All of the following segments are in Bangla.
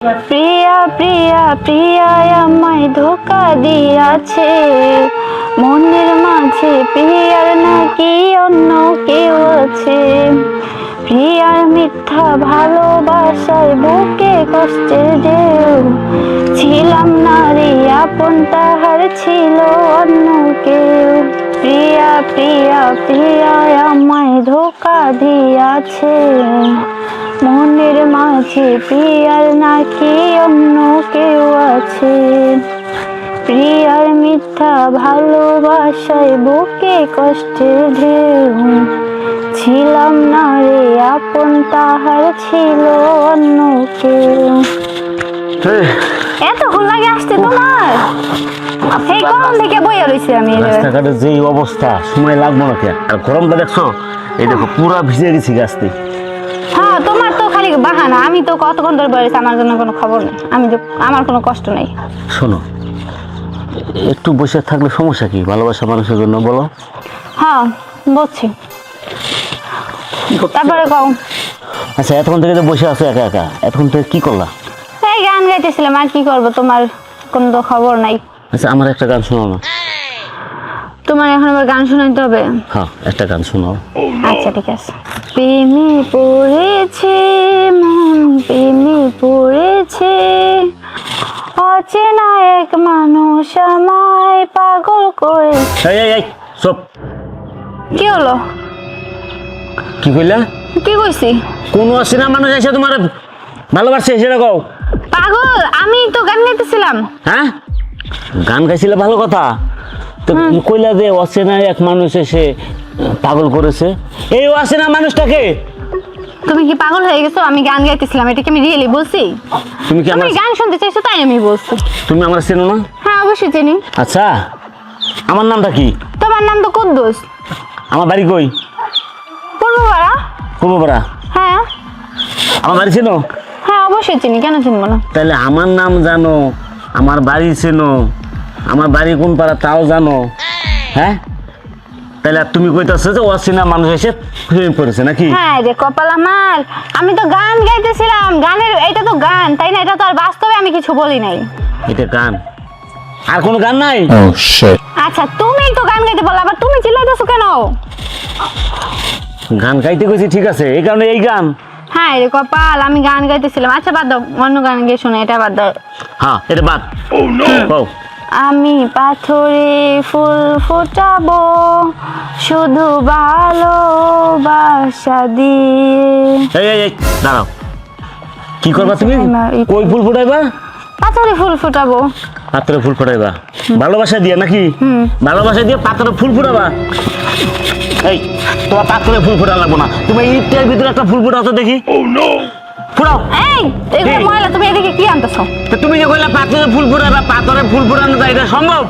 প্রিয়া প্রিয়া প্রিয়া আমায় ধোকা দিয়াছে, মনের মাঝে প্রিয়ার নাকি অন্য কেউ আছে। প্রিয়ার মিথ্যা ভালোবাসায় বুকে কষ্টের ঢেউ, ছিলাম না রে আপন তাহার ছিল অন্য কেউ। প্রিয়া প্রিয়া প্রিয়া আমায় ধোকা দিয়াছে, মনের মাঝে প্রিয়ার নাকি অন্য কেউ আছে। প্রিয়ার মিথ্যা ভালোবাসায় বুকে কষ্টের ঢেউ, ছিলাম না রে আপন তাহার ছিল অন্য কেউ। এতক্ষণ লাগে আসতে তোমার? এই গরম থেকে বইয়া রয়েছে আমি। রাস্তাঘাটে যে অবস্থা, সময় লাগবো না কেন? আর গরমটা দেখছো, এই দেখো পুরা ভিজে গেছি গাছতে। হ্যাঁ, তোমার তো খালি বাহানা। আমি তো কতক্ষণ ধরে বলেছি আমার জন্য কোনো খবর নেই, আমার কোনো কষ্ট নেই। শোনো, একটু বসে থাকলে সমস্যা কি? ভালোবাসা মানুষের জন্য বলো। হ্যাঁ বলছি, তারপরে কও। আচ্ছা, এতক্ষণ থেকে যে বসে আছো একা একা, এতক্ষণ থেকে কি করলা? এই গান গাইতেছিলাম, আর কি করবো? তোমার কোনো তো খবর নাই। আচ্ছা, আমার একটা গান শোনাও না। তোমার এখন আবার গান শোনাইতে হবে? হ্যাঁ, একটা গান শোনাও। আচ্ছা ঠিক আছে। প্রেমে পড়েছে মন, প্রেমে পড়েছে, অচেনা এক মানুষ আমায় পাগল করে। এই সব কি হলো? কি কইলা? কি কইছি? কোন অচেনা মানুষ এসে তোমার ভালোবাসছে সেটা কও। পাগল? আমি তো গান গাইতেছিলাম। হ্যাঁ, গান গাইছিলে ভালো কথা, তো কইলা যে অচেনা এক মানুষ এসে পাগল করেছে। এই অচেনা মানুষটাকে তুমি কি পাগল হয়ে গেছো? আমি গান গাইতেছিলাম, এটা কি আমি রিয়েলি বলছি? তুমি কি আমার গান শুনতে চাইছো তাই আমি বলছি। তুমি আমার চেনো না? হ্যাঁ অবশ্যই চিনি। আচ্ছা, আমার নামটা কি? তোমার নাম তো কুদ্দুস। আমার বাড়ি কই? পূর্বপাড়া। পূর্বপাড়া? হ্যাঁ। আমার বাড়ি চেনো? হ্যাঁ অবশ্যই চিনি, কেন চিনবো না? তাহলে আমার নাম জানো, আমার বাড়ি চেনো, আমার বাড়ি কোন পাড়া তাও জানো, হ্যাঁ? তাহলে তুমি কইতাছো যে অচেনা মানুষ এসে প্রেমে পড়েছে নাকি? হ্যাঁ রে কপাল আমার, আমি তো গান গাইতেছিলাম। গানের এটা তো গান, তাই না? এটা তো আর বাস্তবে আমি কিছু বলি নাই। এটা গান, আর কোনো গান নাই? আচ্ছা তুমি তো গান গাইতে বললা, আবার তুমি চিল্লাইতেছো কেন? গান গাইতে কইছি, ঠিক আছে, এই কারণে এই গান। হ্যাঁ রে কপাল, আমি গান গাইতেছিলাম। আচ্ছা বাদ দাও, অন্য গান গিয়ে শোনো, এটা বাদ দাও। হ্যাঁ, এটা বাদ। কও। আমি পাথরে ফুল ফোটাবো শুধু ভালোবাসা দিয়ে। এই দাঁড়াও, কি করবা তুমি? কই ফুল ফুটাইবা? পাথরে ফুল ফোটাবো। পাত্রে ফুল ফুটাইবা ভালোবাসা দিয়ে নাকি? ভালোবাসা দিয়ে পাত্রে ফুল ফুটাবা? এই, তোমার পাত্রে ফুল ফুটা লাগবো না, তুমি ইটের ভিতরে একটা ফুল ফুটাও তো দেখি। ফুটাও। এই এগুলো ময়লা, তুমি এদিকে কি আনতেছো? তুমি যে কইলা পাত্রে ফুল ফুটাবা, পাত্রে ফুল ফুটানো যায়, এটা সম্ভব?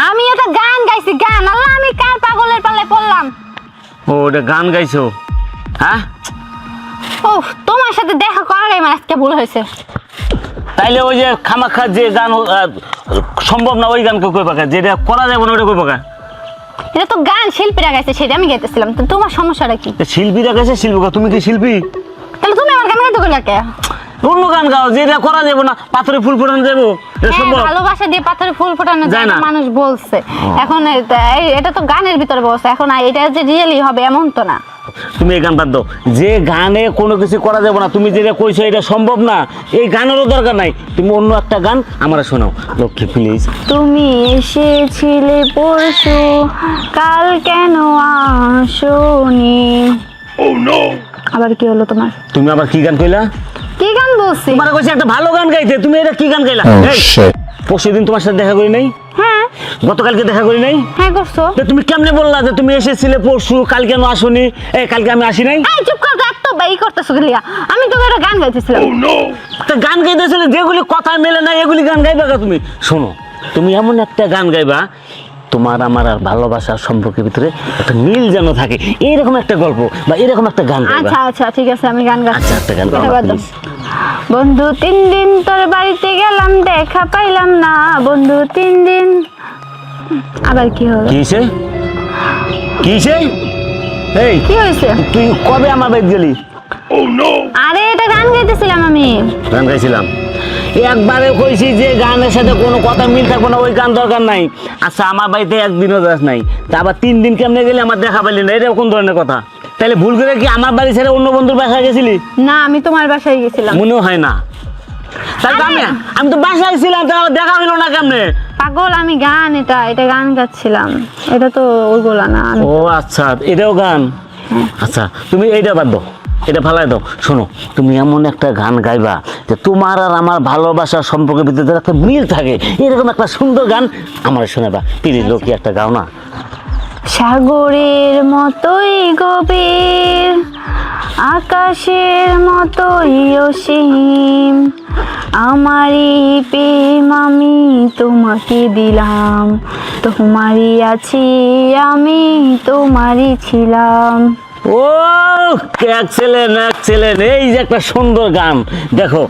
আমি এটা গান গাইছি, গান। আল্লাহ, আমি কার পাগলের পাল্লায় পড়লাম? ও, এটা গান গাইছো? হ্যাঁ। ও, তোমার সাথে দেখা করার আমার আজকে ভুল হয়েছে। তাইলে ওই যে খামাখা যে গান সম্ভব না, ওই গানকে কইবা কা? যেটা করা যাবে না ওটা কইবা কা? এটা তো গান শিল্পীরা গাইছে, সেটা আমি গাইতেছিলাম। তো তোমার সমস্যাটা কি? শিল্পীরা গাইছে, শিল্পী? তুমি কি শিল্পী? তাহলে তুমি আমার গান গাইতে কইলা কে? অন্য গান গাও, যেটা করা যাবে না। পাথরে ফুল ফোটানো যাবো, এটা সম্ভব? ভালোবাসা দিয়ে পাথরে ফুল ফোটানো যায় না, মানুষ বলছে। এখন এটা তো গানের ভিতরে বলছে, এখন এটা যে রিয়েলি হবে এমন তো না। তুমি এই গান বাদ দাও, যে গানে কোনো কিছু করা যাবে না, তুমি যেটা কইছো এটা সম্ভব না, এই গানেরও দরকার নাই। তুমি অন্য একটা গান আমার শোনাও, লক্ষ্মী প্লিজ। তুমি এসেছিলে পরশু, কাল কেন আসোনি? আবার কি হলো তোমার? তুমি আবার কি গান কইলা? কি গান বলছি? তোমার কইছি একটা ভালো গান গাইতে, তুমি এটা কি গান গাইলা? পরশুদিন তোমার সাথে দেখা করি নাই? হ্যাঁ। গতকালকে দেখা করি নাই? হ্যাঁ করছো। তুমি কেমনে বললা যে তুমি এসেছিলে পরশু, কাল কেন আসোনি? এই কালকে আমি আসি নাই? এই চুপ কর, এত বাই করতেছো গলিয়া। আমি তো একটা গান গাইতেছিলাম। তো গান গাইতেছিলে, যেগুলি কথা মেলে না এগুলি গান গাইবা কা তুমি? শোনো, তুমি এমন একটা গান গাইবা তোমার আমার আর ভালোবাসার সম্পর্কের ভিতরে একটা মিল যেন থাকে, এইরকম একটা গল্প বা এরকম একটা গান গাইবা। আচ্ছা আচ্ছা ঠিক আছে, আমি গান গাচ্ছি। আচ্ছা, একটা গান গাও প্লিজ। বন্ধু 3 দিন তোর বাড়িতে গেলাম, দেখা পাইলাম না। বন্ধু 3 দিন। আবার কি হলো? কিসে কিসে? এই কি হয়েছে? তুই কবে আমার বাড়ি গেলি? আরে এটা গান গাইতেছিলাম আমি। গান গাইছিলাম একবারে কইছি যে গানের সাথে কোনো কথা মিল থাকবো না, ওই গান দরকার নাই। আচ্ছা আমার বাড়িতে একদিনও যাস নাই, তা আবার 3 দিন কেমনে গেলে আমার দেখা পাইলি না, এটা কোন ধরনের কথা? তাহলে ভুল করে কি আমার বাড়ি ছেড়ে অন্য বন্ধুর বাসায় গেছিলি? না আমি তোমার বাসায় গেছিলাম। মনেও হয় না। তাহলে আমি তো বাসায় ছিলাম, তাহলে দেখা হইলো না কেমনে? পাগল আমি গান, এটা গান গাচ্ছিলাম, এটা তো ওইগুলা না। ও আচ্ছা, এটাও গান। আচ্ছা তুমি এইটা বাদ দাও, এটা ফালাই দাও। শোনো, তুমি এমন একটা গান গাইবা যে তোমার আর আমার ভালোবাসার সম্পর্কের ভিতরে একটা মিল থাকে, এরকম একটা সুন্দর গান আমার শোনাবা প্লিজ। লোকি একটা গাও না। সাগরের মতোই গভীর, আকাশের মতোই অসীম, আমারই প্রেম আমি তোমাকে দিলাম, তোমারই আছি আমি, তোমারই ছিলাম। ও এক্সেলেন্ট এক্সেলেন্ট, এই যে একটা সুন্দর গান। দেখো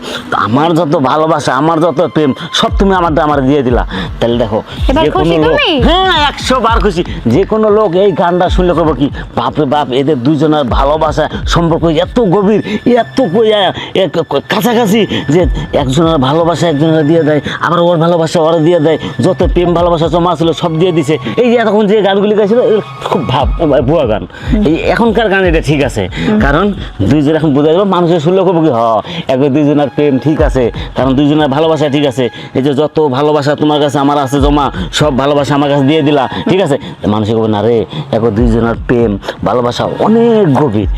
আমার যত ভালোবাসা, আমার যত প্রেম সব তুমি আমার দিয়ে দিলা। তাহলে দেখো এবার যে কোনো খুশি লোক, তুমি? হ্যাঁ 100 বার খুশি। যে কোনো লোক এই গানটা শুনলে করবো কি, বাপরে বাপ, এদের দুইজনের ভালোবাসা সম্পর্ক এত গভীর, এত কাছাকাছি যে একজনের ভালোবাসা একজনের দিয়ে দেয়, আবার ওর ভালোবাসা ওরা দিয়ে দেয়, যত প্রেম ভালোবাসা জমা ছিল সব দিয়ে দিছে। এই যে এতক্ষণ যে গানগুলি গাইছিল খুব ভুয়া গান। এই এখনকার গান এটা ঠিক আছে, কারণ দুইজন এখন বোঝা যাবে, মানুষের শুনলে করবো কি, একবার দুইজনের প্রেম ঠিক আছে, কারণ দুইজনের ভালোবাসা ঠিক আছে। এই যে যত ভালোবাসা তোমার কাছে আমার আছে জমা, সব ভালোবাসা আমার কাছে দিয়ে দিলা, ঠিক আছে। মানুষে করবে না রে, একবার দুইজনের প্রেম ভালোবাসা অনেক গভীর।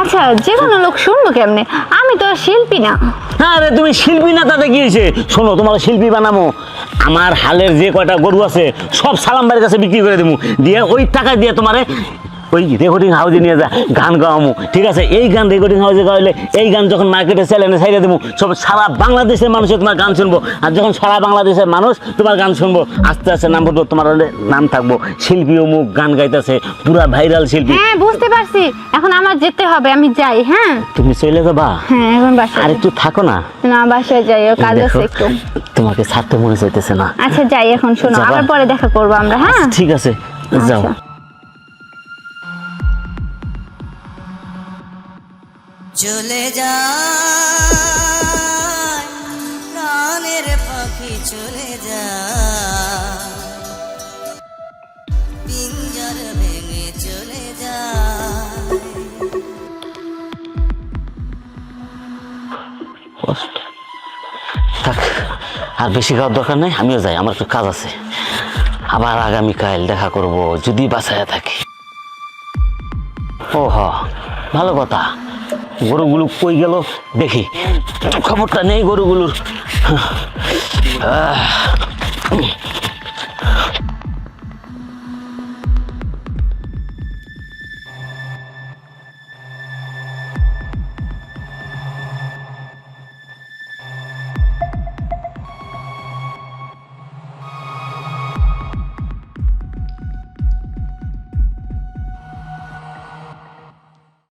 আচ্ছা যে কোনো লোক শুনবো কেমনে, আমি তো আর শিল্পী না। হ্যাঁ রে, তুমি শিল্পী না তাতে কি হয়েছে? শোনো, তোমার শিল্পী বানামো, আমার হালের যে কয়টা গরু আছে সব সালাম বাড়ির কাছে বিক্রি করে দেবো, দিয়ে ওই টাকা দিয়ে তোমারে ওই রেকর্ডিং হাউসে নিয়ে যা গান গাওয়ামো, ঠিক আছে। এই গান রেকর্ডিং হাউসে গাইলে এই গান যখন মার্কেটে চ্যালেঞ্জে ছাইড়ে দেবো, সব সারা বাংলাদেশের মানুষ তোমার গান শুনবো। আর যখন সারা বাংলাদেশের মানুষ তোমার গান শুনবো, আস্তে আস্তে নাম বলবো, তোমার নাম থাকবো শিল্পী অমুক গান গাইতেছে, পুরা ভাইরাল শিল্পী। হ্যাঁ বুঝতে পারছি, এখন আমার যেতে হবে, আমি যাই। হ্যাঁ তুমি চলে যাবা? হ্যাঁ এখন বাসায়। আর একটু থাকো না। না বাসায় যাই, ও কাজ আছে একটু। তোমাকে ছাড়তে মনে চাইতেছে না। আচ্ছা যাই এখন, শোনো যাবা? আবার পরে দেখা করবো আমরা। হ্যাঁ ঠিক আছে, যাও। আচ্ছা। চলে যায় প্রাণের পাখি, চলে যায় পিঞ্জর ভেঙে, চলে যায়। কষ্ট থাক, আর বেশি খাওয়ার দরকার নেই, আমিও যাই, আমার একটু কাজ আছে। আবার আগামীকাল দেখা করব যদি বাসায় থাকি। ও ভালো কথা, গরুগুলো কই গেল দেখি, খবরটা নেই গরুগুলোর।